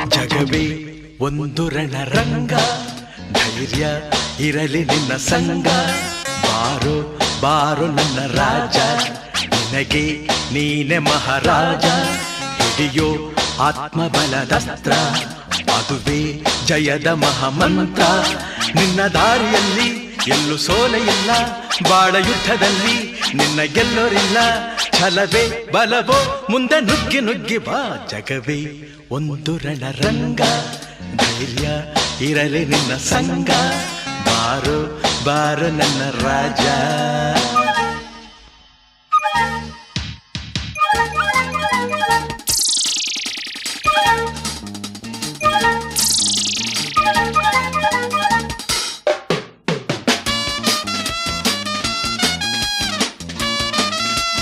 ಜಗವೇ ಒಂದು ರಣರಂಗ, ಧೈರ್ಯ ಇರಲಿ ನಿನ್ನ ಸಂಗ. ಬಾರೋ ಬಾರೋ ನನ್ನ ರಾಜ, ನಿನಗೆ ನೀನೆ ಮಹಾರಾಜ. ಹಿಡಿಯೋ ಆತ್ಮಬಲದಸ್ತ್ರ, ಅದುವೇ ಜಯದ ಮಹಾಮಂತ್ರ. ನಿನ್ನ ದಾರಿಯಲ್ಲಿ ಎಲ್ಲೂ ಸೋಲೆ ಇಲ್ಲ, ಬಾಳ ಯುದ್ಧದಲ್ಲಿ ನಿನ್ನ ಗೆಲ್ಲೋರಿಲ್ಲ. ಛಲವೇ ಬಲವೋ ಮುಂದೆ ನುಗ್ಗಿ ನುಗ್ಗಿ ಬಾ. ಜಗವೇ ಒಂದು ರಣರಂಗ, ಧೈರ್ಯ ಇರಲಿ ನಿನ್ನ ಸಂಗ. ಬಾರೋ ಬಾರೋ ನನ್ನ ರಾಜ.